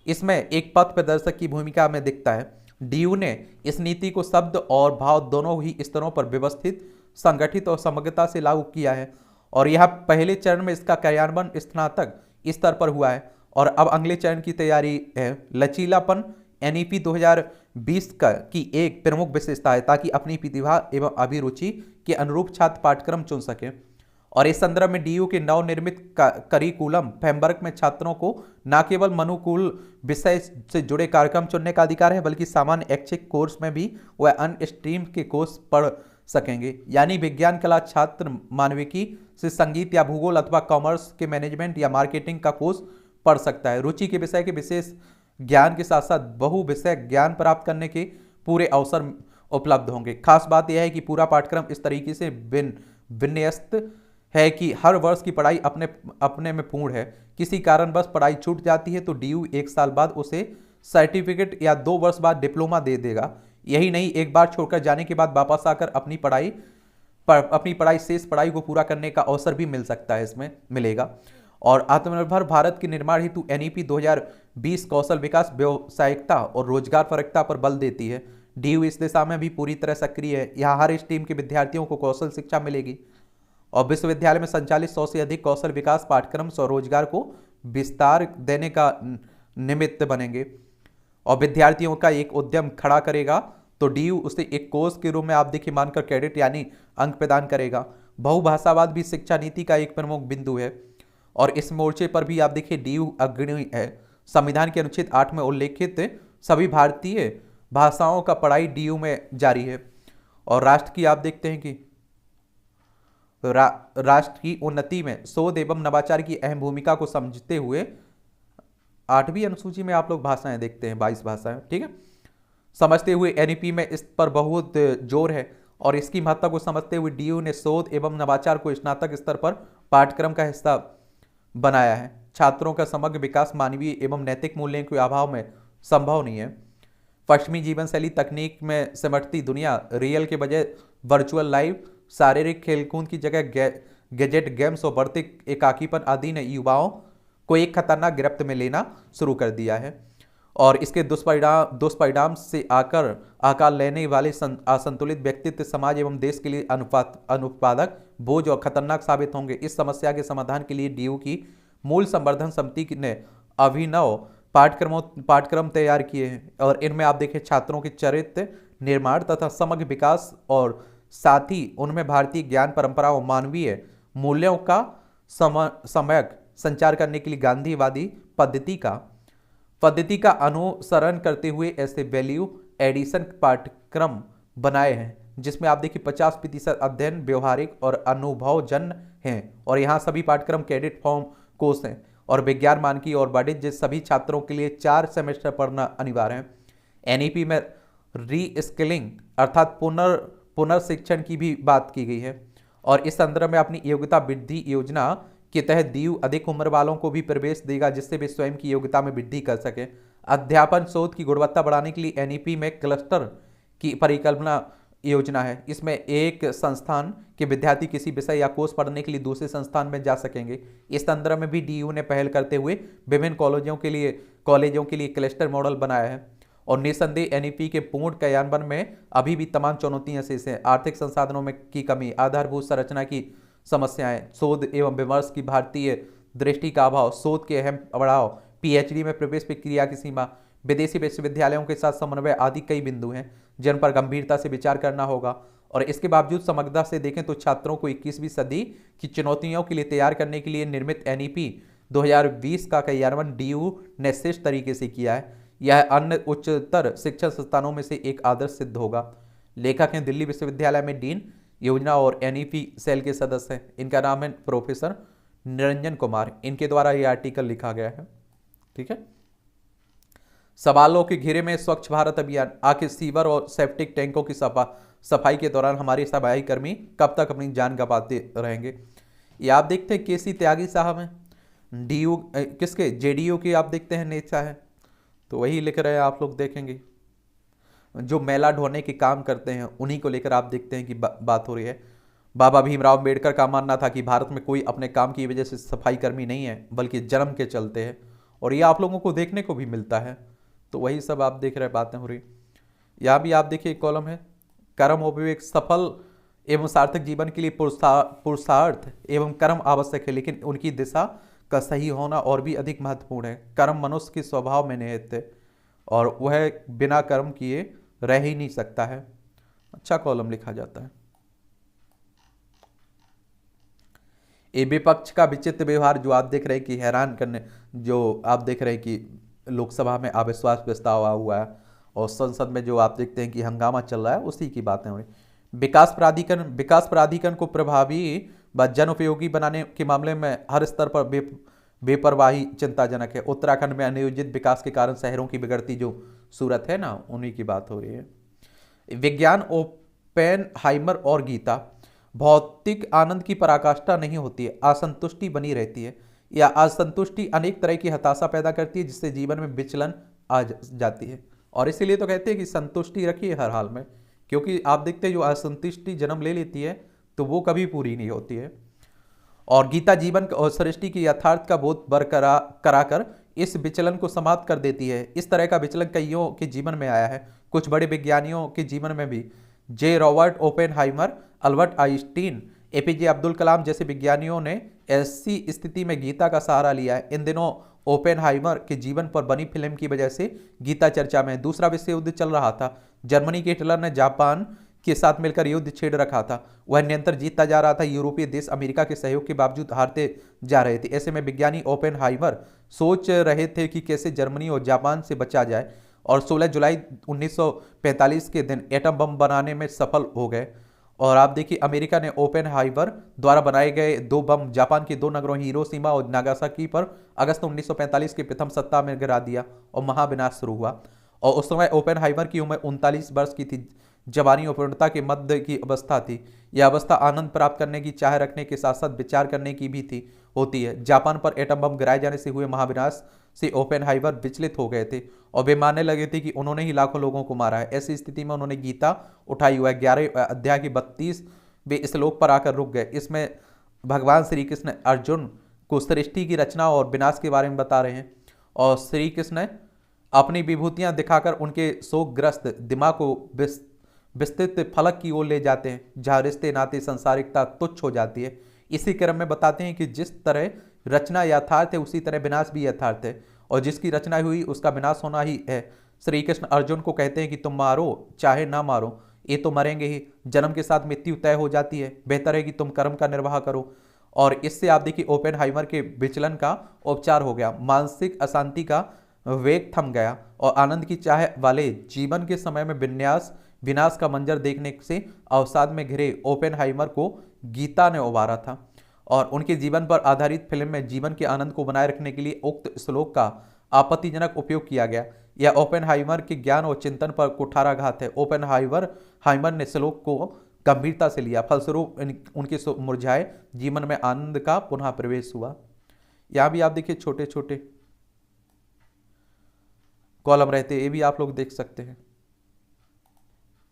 इसमें एक पथ प्रदर्शक की भूमिका में दिखता है। डीयू ने इस नीति को शब्द और भाव दोनों ही स्तरों पर व्यवस्थित, संगठित और समग्रता से लागू किया है और यह पहले चरण में इसका कार्यान्वयन स्नातक स्तर पर हुआ है और अब अगले चरण की तैयारी है। लचीलापन एनईपी 2020 की एक प्रमुख विशेषता है ताकि अपनी प्रतिभा एवं अभिरुचि के अनुरूप छात्र पाठ्यक्रम चुन सके और इस संदर्भ में डीयू के नवनिर्मित करिकुलम फ्रेमवर्क में छात्रों को न केवल मनुकुल विषय से जुड़े कार्यक्रम चुनने का अधिकार है बल्कि सामान्य ऐच्छिक कोर्स में भी वह अन्य स्ट्रीम के कोर्स पढ़ सकेंगे। यानी विज्ञान कला छात्र मानविकी से संगीत या भूगोल अथवा कॉमर्स के मैनेजमेंट या मार्केटिंग का कोर्स पढ़ सकता है। रुचि के विषय के विशेष ज्ञान के साथ साथ बहु विषय ज्ञान प्राप्त करने के पूरे अवसर उपलब्ध होंगे। खास बात यह है कि पूरा पाठ्यक्रम इस तरीके से विन्यस्त है कि हर वर्ष की पढ़ाई अपने में पूर्ण है। किसी कारणवश पढ़ाई छूट जाती है तो डीयू 1 साल बाद उसे सर्टिफिकेट या 2 वर्ष बाद डिप्लोमा दे देगा। यही नहीं, एक बार छोड़कर जाने के बाद वापस आकर अपनी पढ़ाई शेष पढ़ाई को पूरा करने का अवसर भी मिल सकता है, इसमें मिलेगा। और आत्मनिर्भर भारत के निर्माण हेतु एनईपी 2020 कौशल विकास, व्यावसायिकता और रोजगार परकता पर बल देती है। डीयू इस दिशा में भी पूरी तरह सक्रिय है। यहाँ हर स्ट्रीम के विद्यार्थियों को कौशल शिक्षा मिलेगी और विश्वविद्यालय में संचालित 100 से अधिक कौशल विकास पाठ्यक्रम स्वरोजगार को विस्तार देने का निमित्त बनेंगे और विद्यार्थियों का एक उद्यम खड़ा करेगा तो डीयू उसे एक कोर्स के रूप में आप देखिए मानकर क्रेडिट यानी अंक प्रदान करेगा। बहुभाषावाद भी शिक्षा नीति का एक प्रमुख बिंदु है और इस मोर्चे पर भी आप देखिए डीयू अग्रणी है। संविधान के अनुच्छेद 8 में उल्लेखित सभी भारतीय भाषाओं का पढ़ाई डीयू में जारी है और राष्ट्र की आप देखते हैं कि राष्ट्र की उन्नति में शोध एवं नवाचार की अहम भूमिका को समझते हुए 8वीं अनुसूची में आप लोग भाषाएं देखते हैं, 22 भाषाएं, ठीक है, समझते हुए एनईपी में इस पर बहुत जोर है और इसकी महत्ता को समझते हुए डीयू ने शोध एवं नवाचार को स्नातक स्तर पर पाठ्यक्रम का हिस्सा बनाया है। छात्रों का समग्र विकास मानवीय एवं नैतिक मूल्यों के अभाव में संभव नहीं है। पश्चिमी जीवन शैली तकनीक में सिमटती दुनिया रियल के बजाय वर्चुअल लाइव, शारीरिक खेलकूद की जगह गैजेट गेम्स और बढ़ते एकाकीपन आदि ने युवाओं को एक खतरनाक गिरफ्त में लेना शुरू कर दिया है और इसके दुष्परिणाम से आकार लेने वाले असंतुलित व्यक्तित्व समाज एवं देश के लिए अनुत्पादक बोझ और खतरनाक साबित होंगे। इस समस्या के समाधान के लिए डीयू की मूल संवर्धन समिति ने अभिनव पाठ्यक्रम तैयार किए हैं और इनमें आप देखें छात्रों के चरित्र निर्माण तथा समग्र विकास और साथ ही उनमें भारतीय ज्ञान परंपरा और मानवीय मूल्यों का सम्यक संचार करने के लिए गांधीवादी पद्धति का अनुसरण करते हुए ऐसे वैल्यू एडिशन पाठ्यक्रम बनाए हैं जिसमें आप देखिए 50% अध्ययन व्यवहारिक और अनुभवजन्य हैं और यहाँ सभी पाठ्यक्रम क्रेडिट फॉर्म कोर्स हैं और विज्ञान मानकी और वाणिज्य सभी छात्रों के लिए 4 सेमेस्टर पढ़ना अनिवार्य है। एनईपी में री-स्किलिंग अर्थात पुनर्शिक्षण की भी बात की गई है और इस संदर्भ में अपनी योग्यता वृद्धि योजना के तहत डीयू अधिक उम्र वालों को भी प्रवेश देगा जिससे वे स्वयं की योग्यता में वृद्धि कर सके। अध्यापन शोध की गुणवत्ता बढ़ाने के लिए एनईपी में क्लस्टर की परिकल्पना योजना है। इसमें एक संस्थान के विद्यार्थी किसी विषय या कोर्स पढ़ने के लिए दूसरे संस्थान में जा सकेंगे। इस संदर्भ में भी डीयू ने पहल करते हुए विभिन्न कॉलेजों के लिए क्लस्टर मॉडल बनाया है और निसंदेह एनईपी के पूर्ण क्रियान्वयन में अभी भी तमाम चुनौतियां शेष हैं। आर्थिक संसाधनों में की कमी, आधारभूत संरचना की समस्याएं, शोध एवं विमर्श की भारतीय दृष्टि का अभाव, शोध के अहम बढ़ाव, पीएचडी में प्रवेश प्रक्रिया की सीमा, विदेशी विश्वविद्यालयों के साथ समन्वय आदि कई बिंदु हैं जिन पर गंभीरता से विचार करना होगा। और इसके बावजूद समग्रता से देखें तो छात्रों को 21वीं सदी की चुनौतियों के लिए तैयार करने के लिए निर्मित एनईपी 2020 का क्रियान्वयन डीयू ने श्रेष्ठ तरीके से किया है। यह अन्य उच्चतर शिक्षण संस्थानों में से एक आदर्श सिद्ध होगा। लेखक हैं दिल्ली विश्वविद्यालय में डीन योजना और एनईपी सेल के सदस्य हैं। इनका नाम है प्रोफेसर निरंजन कुमार। इनके द्वारा यह आर्टिकल लिखा गया है। ठीक है। सवालों के घेरे में स्वच्छ भारत अभियान, आखिर सीवर और सेप्टिक टैंकों की सफाई के दौरान हमारे सफाई कर्मी कब तक अपनी जान गंवाते रहेंगे। ये आप देखते हैं केसी त्यागी साहब हैं, डीयू किसके जेडीयू के आप देखते हैं नेता है, तो वही लिख रहे हैं। आप लोग देखेंगे जो मैला ढोने के काम करते हैं उन्हीं को लेकर आप देखते हैं कि बात हो रही है। बाबा भीमराव अम्बेडकर का मानना था कि भारत में कोई अपने काम की वजह से सफाई कर्मी नहीं है बल्कि जन्म के चलते हैं और ये आप लोगों को देखने को भी मिलता है। तो वही सब आप देख रहे बातें हो रही। यहाँ भी आप देखिए कॉलम है कर्म उपयोग सफल एवं सार्थक जीवन के लिए पुरुषार्थ एवं कर्म आवश्यक है लेकिन उनकी दिशा का सही होना और भी अधिक महत्वपूर्ण है। कर्म मनुष्य के स्वभाव में निहित है और वह बिना कर्म किए रह ही नहीं सकता है। अच्छा कॉलम लिखा जाता है। ये विपक्ष का विचित्र व्यवहार जो आप देख रहे हैं कि हैरान करने, जो आप देख रहे हैं कि लोकसभा में अविश्वास प्रस्ताव हुआ है और संसद में जो आप देखते हैं कि हंगामा चल रहा है उसी की बातें हो रही। विकास प्राधिकरण को प्रभावी व जन उपयोगी बनाने के मामले में हर स्तर पर बेपरवाही चिंताजनक है। उत्तराखंड में अनियोजित विकास के कारण शहरों की बिगड़ती जो सूरत है ना, उन्हीं की बात हो रही है। विज्ञान ओपेनहाइमर और गीता, भौतिक आनंद की पराकाष्ठा नहीं होती है, असंतुष्टि बनी रहती है। या असंतुष्टि अनेक तरह की हताशा पैदा करती है जिससे जीवन में विचलन आ जाती है और इसीलिए तो कहते हैं कि संतुष्टि रखिए हर हाल में, क्योंकि आप देखते हैं जो असंतुष्टि जन्म ले लेती है तो वो कभी पूरी नहीं होती है। और गीता जीवन और सृष्टि के यथार्थ का बोध बरकरार कराकर इस विचलन को समाप्त कर देती है। इस तरह का विचलन कईयों के जीवन में आया है, कुछ बड़े विज्ञानियों के जीवन में भी। J Robert Oppenheimer, Albert Einstein, APJ Abdul Kalam जैसे विज्ञानियों ने ऐसी स्थिति में गीता का सहारा लिया है। इन दिनों ओपेनहाइमर के जीवन पर बनी फिल्म की वजह से गीता चर्चा में। दूसरा विश्व युद्ध चल रहा था। जर्मनी के हिटलर ने जापान के साथ मिलकर युद्ध छेड़ रखा था। वह निरंतर जीतता जा रहा था। यूरोपीय देश अमेरिका के सहयोग के बावजूद हारते जा रहे थे। ऐसे में विज्ञानी ओपेनहाइमर सोच रहे थे कि कैसे जर्मनी और जापान से बचा जाए और 16 जुलाई 1945 के दिन एटम बम बनाने में सफल हो गए। और आप देखिए अमेरिका ने ओपेनहाइमर द्वारा बनाए गए 2 बम जापान के 2 नगरों हिरोशिमा और नागासाकी पर अगस्त 1945 के प्रथम सप्ताह में गिरा दिया और महाविनाश शुरू हुआ। और उस समय ओपेनहाइमर की उम्र 39 वर्ष की थी। जवानी और पूर्णता के मध्य की अवस्था थी। यह अवस्था आनंद प्राप्त करने की चाह रखने के साथ साथ विचार करने की भी होती है। जापान पर एटम बम गिराए जाने से हुए महाविनाश से ओपेनहाइमर विचलित हो गए थे और वे मानने लगे थे कि उन्होंने ही लाखों लोगों को मारा है। ऐसी स्थिति में उन्होंने गीता उठाई हुआ 11 अध्याय के 32वें श्लोक पर आकर रुक गए। इसमें भगवान श्री कृष्ण अर्जुन को सृष्टि की रचना और विनाश के बारे में बता रहे हैं और श्री कृष्ण अपनी विभूतियां दिखाकर उनके शोकग्रस्त दिमाग को विस्तृत फलक की ओर ले जाते हैं, जहां रिश्ते नाते संसारिकता तुच्छ हो जाती है। इसी क्रम में बताते हैं कि जिस तरह रचना यथार्थ है, उसी तरह विनाश भी यथार्थ है, और जिसकी रचना हुई उसका विनाश होना ही है। श्री कृष्ण अर्जुन को कहते हैं कि तुम मारो चाहे ना मारो, ये तो मरेंगे ही, जन्म के साथ मृत्यु तय हो जाती है, बेहतर है कि तुम कर्म का निर्वाह करो। और इससे आप देखिए ओपेनहाइमर के विचलन का उपचार हो गया, मानसिक अशांति का वेग थम गया, और आनंद की चाह वाले जीवन के समय में विनाश का मंजर देखने से अवसाद में घिरे ओपेनहाइमर को गीता ने उबारा था। और उनके जीवन पर आधारित फिल्म में जीवन के आनंद को बनाए रखने के लिए उक्त श्लोक का आपत्तिजनक उपयोग किया गया। यह ओपेनहाइमर के ज्ञान और चिंतन पर कुठाराघात है। हाइमर ने श्लोक को गंभीरता से लिया, फलस्वरूप उनके मुरझाए जीवन में आनंद का पुनः प्रवेश हुआ। यहां भी आप देखिए छोटे छोटे कॉलम रहते, ये भी आप लोग देख सकते हैं।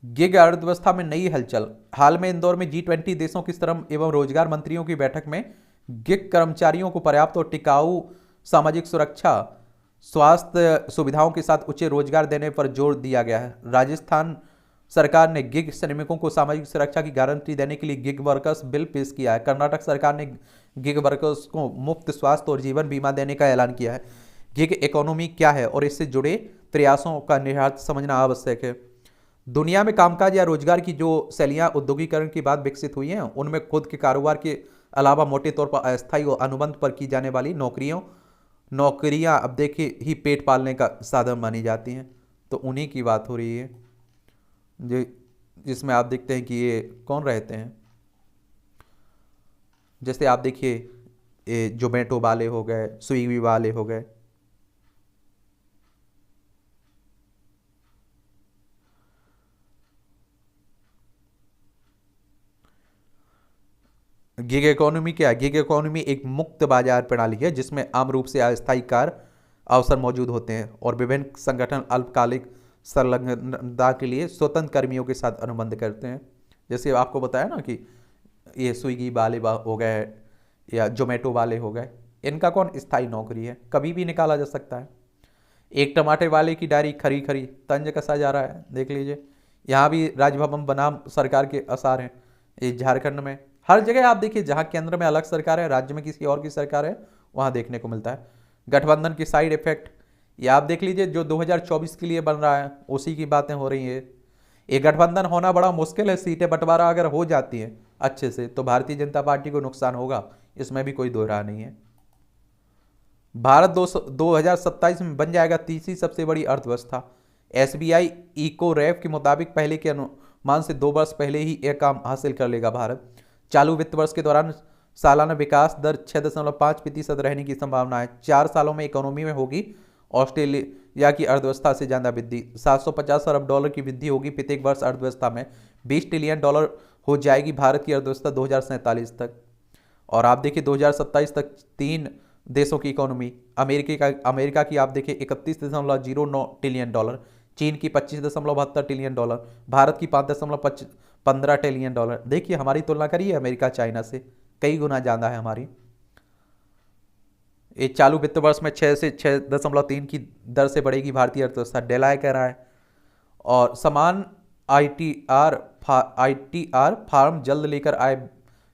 गिग अर्थव्यवस्था में नई हलचल। हाल में इंदौर में G20 देशों के श्रम एवं रोजगार मंत्रियों की बैठक में गिग कर्मचारियों को पर्याप्त और टिकाऊ सामाजिक सुरक्षा, स्वास्थ्य सुविधाओं के साथ उच्च रोजगार देने पर जोर दिया गया है। राजस्थान सरकार ने गिग श्रमिकों को सामाजिक सुरक्षा की गारंटी देने के लिए गिग वर्कर्स बिल पेश किया है। कर्नाटक सरकार ने गिग वर्कर्स को मुफ्त स्वास्थ्य और जीवन बीमा देने का ऐलान किया है। गिग इकोनॉमी क्या है और इससे जुड़े प्रयासों का निहितार्थ समझना आवश्यक है। दुनिया में कामकाज या रोजगार की जो शैलियां उद्योगीकरण के बाद विकसित हुई हैं, उनमें खुद के कारोबार के अलावा मोटे तौर पर अस्थायी और अनुबंध पर की जाने वाली नौकरियां अब देखिए ही पेट पालने का साधन मानी जाती हैं। तो उन्हीं की बात हो रही है जो जिसमें आप देखते हैं कि ये कौन रहते हैं, जैसे आप देखिए ये जोमेटो वाले हो गए, स्विगी वाले हो गए। गिग इकोनॉमी क्या है? गिग इकोनॉमी एक मुक्त बाजार प्रणाली है जिसमें आम रूप से अस्थायी कार्य अवसर मौजूद होते हैं और विभिन्न संगठन अल्पकालिक संलग्नता के लिए स्वतंत्र कर्मियों के साथ अनुबंध करते हैं। जैसे आपको बताया ना कि ये स्विगी वाले हो गए या जोमेटो वाले हो गए, इनका कौन स्थायी नौकरी है, कभी भी निकाला जा सकता है। एक टमाटर वाले की डायरी खरी खरी तंज कसा जा रहा है, देख लीजिए। यहाँ भी राजभवन बनाम सरकार के आसार हैं। ये झारखंड में हर जगह आप देखिए, जहाँ केंद्र में अलग सरकार है, राज्य में किसी और की सरकार है, वहाँ देखने को मिलता है। गठबंधन की साइड इफेक्ट ये आप देख लीजिए, जो 2024 के लिए बन रहा है उसी की बातें हो रही है। ये गठबंधन होना बड़ा मुश्किल है। सीटें बंटवारा अगर हो जाती है अच्छे से तो भारतीय जनता पार्टी को नुकसान होगा, इसमें भी कोई दो राह नहीं है। भारत 2027 में बन जाएगा तीसरी सबसे बड़ी अर्थव्यवस्था। SBI इको रैप के मुताबिक पहले के अनुमान से 2 वर्ष पहले ही यह काम हासिल कर लेगा भारत। चालू वित्त वर्ष के दौरान सालाना विकास दर 6.5% रहने की संभावना है। 4 सालों में इकोनॉमी में होगी ऑस्ट्रेलिया की अर्थव्यवस्था से ज्यादा वृद्धि। 750 अरब डॉलर की वृद्धि होगी प्रत्येक वर्ष अर्थव्यवस्था में। 20 ट्रिलियन डॉलर हो जाएगी भारत की अर्थव्यवस्था 2047 तक। और आप देखिए 2027 तक 3 देशों की इकोनॉमी, अमेरिका की आप देखिए 31.09 ट्रिलियन डॉलर, चीन की 25.72 ट्रिलियन डॉलर, भारत की 5.15 ट्रिलियन डॉलर। देखिए हमारी तुलना करिए अमेरिका चाइना से, कई गुना ज़्यादा है हमारी। ये चालू वित्त वर्ष में 6 से 6.3 की दर से बढ़ेगी भारतीय अर्थव्यवस्था, डेलाय कह रहा है। और समान आईटीआर फार्म जल्द लेकर आए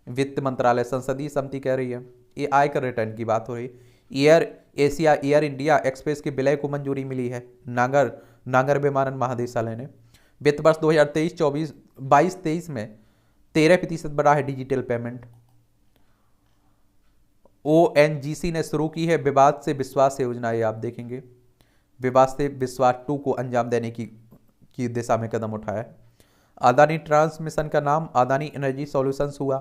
वित्त मंत्रालय, संसदीय समिति कह रही है। ये आयकर रिटर्न की बात हो रही। एयर इंडिया एक्सप्रेस के विलय को मंजूरी मिली है नागर विमानन महानिदेशालय ने। वित्त वर्ष 2023 में 13% बढ़ा है डिजिटल पेमेंट। ONGC ने शुरू की है विवाद से विश्वास योजना। ये आप देखेंगे विवाद से विश्वास 2 को अंजाम देने की दिशा में कदम उठाया है। अदानी ट्रांसमिशन का नाम अदानी एनर्जी सॉल्यूशंस हुआ।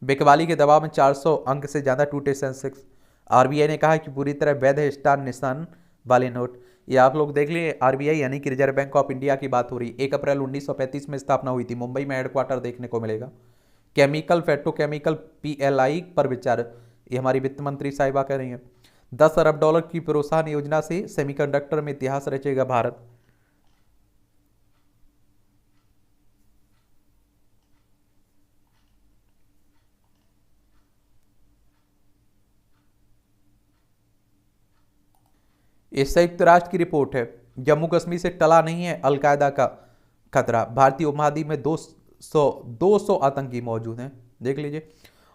बिकवाली के दबाव में 400 अंक से ज्यादा टूटे सेंसेक्स। RBI ने कहा कि पूरी तरह वैध है स्टार निशान वाले नोट। ये आप लोग देख लिए, RBI यानी कि रिजर्व बैंक ऑफ इंडिया की बात हो रही। 1 अप्रैल 1935 में स्थापना हुई थी। मुंबई में हेडक्वार्टर देखने को मिलेगा। केमिकल पेट्रोकेमिकल PLI पर विचार, ये हमारी वित्त मंत्री साहिबा कह रही हैं। 10 अरब डॉलर की प्रोत्साहन योजना से सेमीकंडक्टर में इतिहास रचेगा भारत। ये संयुक्त राष्ट्र की रिपोर्ट है। जम्मू कश्मीर से टला नहीं है अलकायदा का खतरा, भारतीय उपमहाद्वीप में 200 आतंकी मौजूद हैं, देख लीजिए।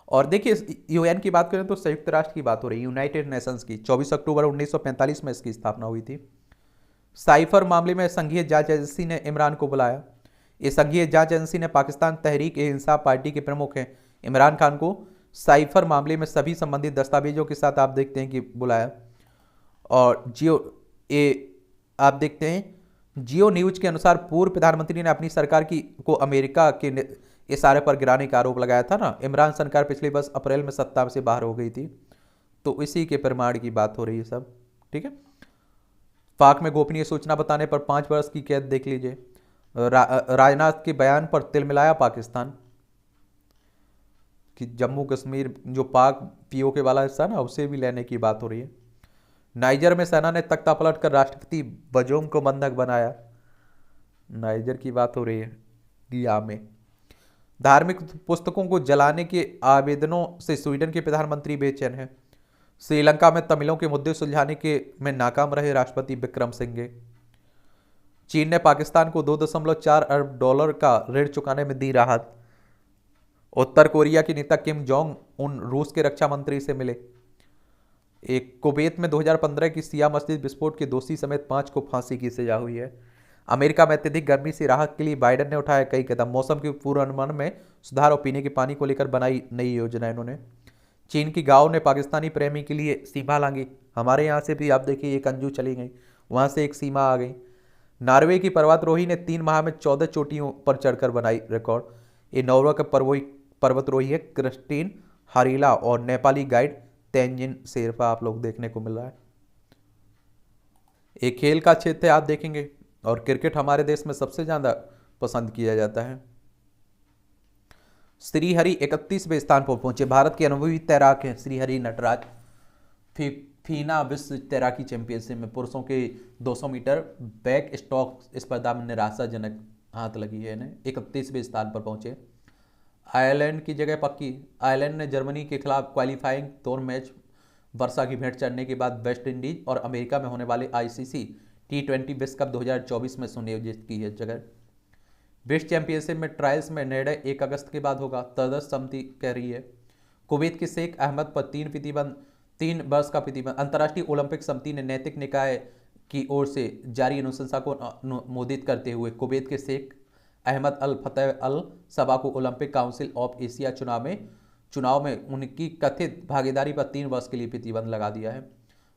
और देखिए यूएन की बात करें तो संयुक्त राष्ट्र की बात हो रही है, यूनाइटेड नेशंस की। 24 अक्टूबर 1945 में इसकी स्थापना हुई थी। साइफर मामले में संघीय जांच एजेंसी ने इमरान को बुलाया। ये संघीय जांच एजेंसी ने पाकिस्तान तहरीक ए इंसाफ पार्टी के प्रमुख हैं इमरान खान को साइफर मामले में सभी संबंधित दस्तावेजों के साथ आप देखते हैं कि बुलाया। और आप देखते हैं जियो न्यूज के अनुसार पूर्व प्रधानमंत्री ने अपनी सरकार को अमेरिका के इशारे पर गिराने का आरोप लगाया था ना। इमरान सरकार पिछले वर्ष अप्रैल में सत्ता से बाहर हो गई थी, तो इसी के प्रमाण की बात हो रही है सब, ठीक है। पाक में गोपनीय सूचना बताने पर 5 वर्ष की कैद, देख लीजिए। राजनाथ के बयान पर तिलमिलाया पाकिस्तान कि जम्मू कश्मीर जो पाक पीओके वाला हिस्सा ना उसे भी लेने की बात हो रही है। नाइजर में सेना ने तख्ता पलट कर राष्ट्रपति बजोम को बंधक बनाया, नाइजर की बात हो रही है। लिया में धार्मिक पुस्तकों को जलाने के आवेदनों से स्वीडन के प्रधानमंत्री बेचैन हैं। श्रीलंका में तमिलों के मुद्दे सुलझाने के में नाकाम रहे राष्ट्रपति विक्रम सिंघे। चीन ने पाकिस्तान को $2.4 अरब का ऋण चुकाने में दी राहत। उत्तर कोरिया के नेता किम जोंग उन रूस के रक्षा मंत्री से मिले। एक कुवैत में 2015 की शिया मस्जिद विस्फोट के दोषी समेत 5 को फांसी की सजा हुई है। अमेरिका में अत्यधिक गर्मी से राहत के लिए बाइडेन ने उठाया कई कदम। मौसम के पूर्वानुमान में सुधार और पीने के पानी को लेकर बनाई नई योजना इन्होंने। चीन की गांव ने पाकिस्तानी प्रेमी के लिए सीमा लांगी। हमारे यहाँ से भी आप देखिए एक अंजू चली गई, वहाँ से एक सीमा आ गई। नॉर्वे की पर्वतरोही ने 3 माह में 14 चोटियों पर चढ़कर बनाई रिकॉर्ड। ये नॉर्वे का पर्वतरोही है क्रिस्टीन हारिला और नेपाली गाइड तेंजिन शेरपा आप लोग देखने को मिल रहा है। एक खेल का क्षेत्र आप देखेंगे और क्रिकेट हमारे देश में सबसे ज्यादा पसंद किया जाता है। श्रीहरि 31वें स्थान पर पहुंचे। भारत के अनुभवी तैराक हैं श्रीहरि नटराज। फीना विश्व तैराकी चैंपियनशिप में पुरुषों के 200 मीटर बैक स्टॉक स्पर्धा में निराशाजनक हाथ लगी है इन्हें, 31वें स्थान पर पहुंचे। आयरलैंड की जगह पक्की। आयरलैंड ने जर्मनी के खिलाफ क्वालिफाइंग दौर मैच वर्षा की भेंट चढ़ने के बाद वेस्ट इंडीज और अमेरिका में होने वाले आईसीसी T20 विश्व कप 2024 में सुनियोजित की है जगह। विश्व चैंपियनशिप में ट्रायल्स में निर्णय 1 अगस्त के बाद होगा, तदर्थ समिति कह रही है। कुवैत के शेख अहमद पर 3 वर्ष का प्रतिबंध। अंतर्राष्ट्रीय ओलंपिक समिति ने नैतिक निकाय की ओर से जारी अनुशंसा को अनुमोदित करते हुए कुवैत के शेख अहमद अल फतेह अल सबा को ओलंपिक काउंसिल ऑफ एशिया चुनाव में उनकी कथित भागीदारी पर 3 वर्ष के लिए प्रतिबंध लगा दिया है।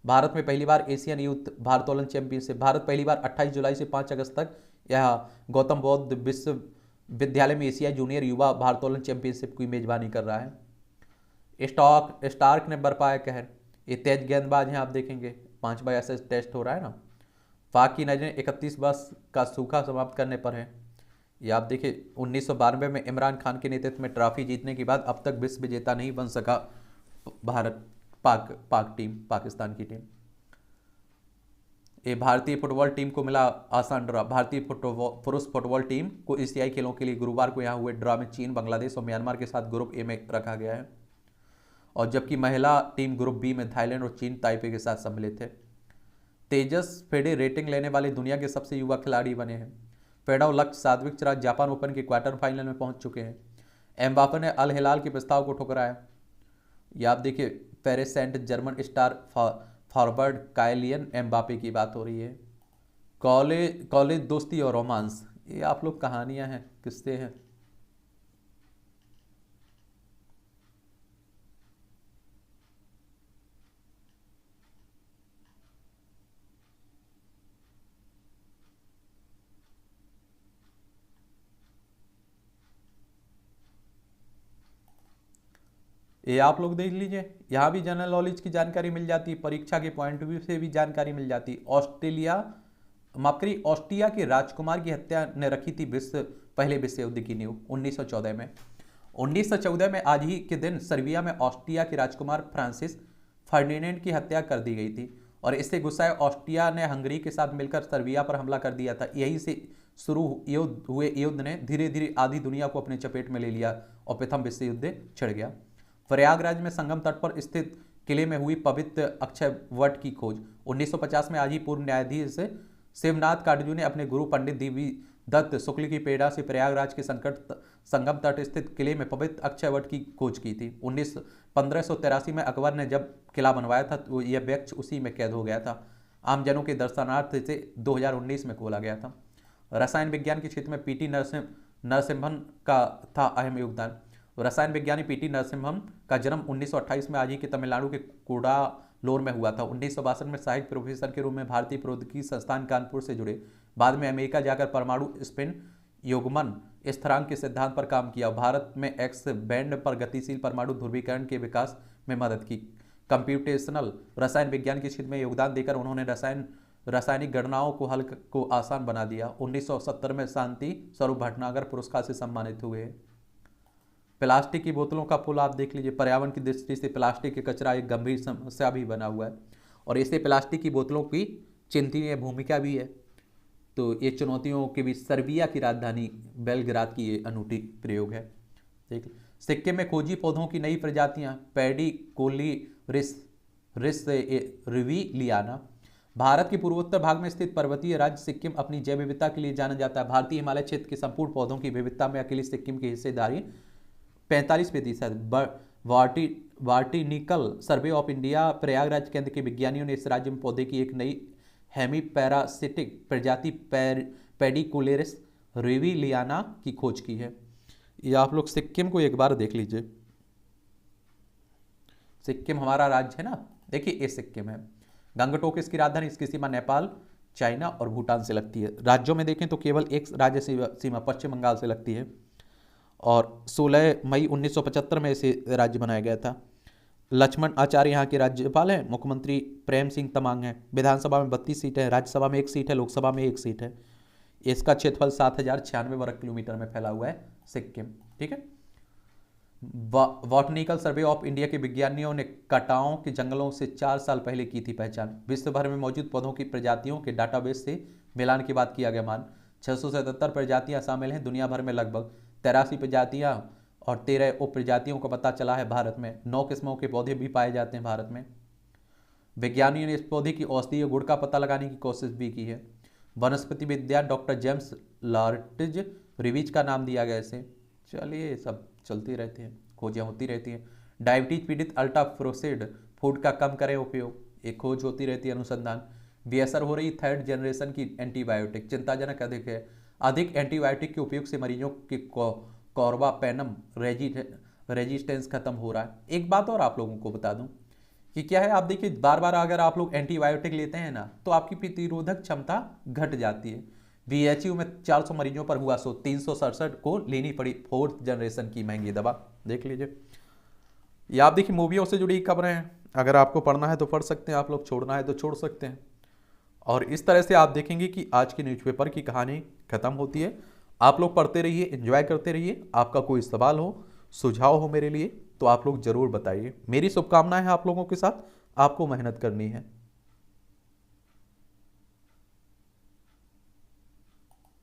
भारत में पहली बार एशियन यूथ भारोत्तोलन चैंपियनशिप। भारत पहली बार 28 जुलाई से 5 अगस्त तक यह गौतम बौद्ध विश्वविद्यालय में एशिया जूनियर युवा भारोत्तोलन चैंपियनशिप की मेजबानी कर रहा है। स्टार्क ने बरपाया कहर। ये तेज गेंदबाज हैं आप देखेंगे। 5 बार ऐसे टेस्ट हो रहा है ना। पाक की नजरें 31 वर्ष का सूखा समाप्त करने पर है। ये आप देखिए 1992 में इमरान खान के नेतृत्व में ट्रॉफी जीतने के बाद अब तक विश्व विजेता नहीं बन सका पाकिस्तान की टीम। ये भारतीय फुटबॉल टीम को मिला आसान ड्रा। भारतीय पुरुष फुटबॉल टीम को एशियाई खेलों के लिए गुरुवार को यहाँ हुए ड्रा में चीन, बांग्लादेश और म्यांमार के साथ ग्रुप ए में रखा गया है, और जबकि महिला टीम ग्रुप बी में थाईलैंड और चीन ताइपे के साथ सम्मिलित है। तेजस फेडे रेटिंग लेने वाले दुनिया के सबसे युवा खिलाड़ी बने हैं। प्रणव लक्ष्य सात्विक चिराग जापान ओपन के क्वार्टर फाइनल में पहुंच चुके हैं। एम्बापे ने अल हिलाल के प्रस्ताव को ठुकराया। यह आप देखिए Paris Saint Germain star forward Kylian Mbappe की बात हो रही है। कॉलेज दोस्ती और रोमांस, ये आप लोग कहानियां हैं, किस्से हैं। ये आप लोग देख लीजिए, यहाँ भी जनरल नॉलेज की जानकारी मिल जाती है, परीक्षा के पॉइंट ऑफ व्यू से भी जानकारी मिल जाती है। ऑस्ट्रिया के राजकुमार की हत्या ने रखी थी पहले विश्व युद्ध की नींव 1914 में। 1914 में आज ही के दिन सर्बिया में ऑस्ट्रिया के राजकुमार फ्रांसिस फर्डिनेंड की हत्या कर दी गई थी, और इससे गुस्साए ऑस्ट्रिया ने हंगरी के साथ मिलकर सर्बिया पर हमला कर दिया था। यही से शुरू हुए युद्ध ने धीरे धीरे आधी दुनिया को अपने चपेट में ले लिया और प्रथम विश्व युद्ध छिड़ गया। प्रयागराज में संगम तट पर स्थित किले में हुई पवित्र अक्षय वट की खोज। 1950 में आज ही पूर्व न्यायाधीश शिवनाथ काटजू ने अपने गुरु पंडित देवी दत्त शुक्ल की प्रेरणा से प्रयागराज के संकट संगम तट स्थित किले में पवित्र अक्षय वट की खोज की थी। 1583 में अकबर ने जब किला बनवाया था तो यह वृक्ष उसी में कैद हो गया था। आमजनों के दर्शनार्थ से 2019 में खोला गया था। रसायन विज्ञान के क्षेत्र में पीटी नरसिम्हन का था अहम योगदान। रसायन विज्ञानी पीटी नरसिम्हन का जन्म 1928 में आज ही के तमिलनाडु के कुडालोर में हुआ था। 1962 में सहायक प्रोफेसर के रूप में भारतीय प्रौद्योगिकी संस्थान कानपुर से जुड़े। बाद में अमेरिका जाकर परमाणु स्पिन युग्मन स्थिरांक के सिद्धांत पर काम किया। भारत में एक्स बैंड पर गतिशील परमाणु ध्रुवीकरण के विकास में मदद की। कंप्यूटेशनल रसायन विज्ञान के क्षेत्र में योगदान देकर उन्होंने रासायनिक गणनाओं को हल को आसान बना दिया। 1970 में शांति स्वरूप भटनागर पुरस्कार से सम्मानित हुए। प्लास्टिक की बोतलों का पुल आप देख लीजिए। पर्यावरण की दृष्टि से प्लास्टिक के कचरा एक गंभीर समस्या भी बना हुआ है और इससे प्लास्टिक की बोतलों की चिंतनीय भूमिका भी है। तो ये चुनौतियों के बीच सर्बिया की राजधानी बेलग्राद की ये अनूठी प्रयोग है। देख, सिक्किम में खोजी पौधों की नई प्रजातियां, पैडी कोली रिस रिविलियाना। भारत के पूर्वोत्तर भाग में स्थित पर्वतीय राज्य सिक्किम अपनी जैव विविधता के लिए जाना जाता है। भारतीय हिमालय क्षेत्र के संपूर्ण पौधों की विविधता में अकेले सिक्किम की हिस्सेदारी 45%। वार्टिनिकल सर्वे ऑफ इंडिया प्रयागराज केंद्र के विज्ञानियों ने इस राज्य में पौधे की एक नई हेमीपैरासिटिक प्रजाति पेडिकुलेरिस रिविलियाना की खोज की है। ये आप लोग सिक्किम को एक बार देख लीजिए। सिक्किम हमारा राज्य है ना, देखिए ये सिक्किम है। गंगटोक इसकी राजधानी, इसकी सीमा नेपाल, चाइना और भूटान से लगती है। राज्यों में देखें तो केवल एक राज्य सीमा पश्चिम बंगाल से लगती है और 16 मई 1975 में इसे राज्य बनाया गया था। लक्ष्मण आचार्य यहाँ के राज्यपाल हैं। मुख्यमंत्री प्रेम सिंह तमांग हैं। विधानसभा में 32 सीटें हैं, राज्यसभा में 1 सीट है, लोकसभा में 1 सीट है। इसका क्षेत्रफल 7096 वर्ग किलोमीटर में फैला हुआ है सिक्किम। ठीक है। बॉटनिकल सर्वे ऑफ इंडिया के विज्ञानियों ने कटाओं के जंगलों से 4 साल पहले की थी पहचान। विश्व भर में मौजूद पौधों की प्रजातियों के डाटाबेस से मिलान के बाद किया गया मान। 677 प्रजातियां शामिल हैं। दुनिया भर में लगभग 83 प्रजातियां और 13 उप प्रजातियों का पता चला है। भारत में 9 किस्मों के पौधे भी पाए जाते हैं भारत में। विज्ञानियों ने इस पौधे की औषधीय गुण का पता लगाने की कोशिश भी की है। वनस्पति विद्या डॉक्टर जेम्स लॉर्टिज रिविज का नाम दिया गया इसे। चलिए सब चलती रहती हैं, खोजें होती रहती हैं। डायबिटीज पीड़ित अल्ट्रा प्रोसेस्ड फूड का कम करें उपयोग, एक खोज होती रहती है, अनुसंधान। बेअसर हो रही 3rd जनरेशन की एंटीबायोटिक, चिंताजनक अधिक है। अधिक एंटीबायोटिक के उपयोग से मरीजों के कॉर्बापेनम रेजिस्टेंस खत्म हो रहा है। एक बात और आप लोगों को बता दूं कि क्या है, आप देखिए बार बार अगर आप लोग एंटीबायोटिक लेते हैं ना तो आपकी प्रतिरोधक क्षमता घट जाती है। VHU में 400 मरीजों पर हुआ 367 को लेनी पड़ी 4th जनरेशन की महंगी दवा। देख लीजिए। या आप देखिए मूवियों से जुड़ी खबरें हैं, अगर आपको पढ़ना है तो पढ़ सकते हैं, आप लोग छोड़ना है तो छोड़ सकते हैं। और इस तरह से आप देखेंगे कि आज की न्यूज़पेपर की कहानी खत्म होती है। आप लोग पढ़ते रहिए, एंजॉय करते रहिए। आपका कोई सवाल हो, सुझाव हो मेरे लिए तो आप लोग जरूर बताइए। मेरी शुभकामनाएं हैं आप लोगों के साथ। आपको मेहनत करनी है।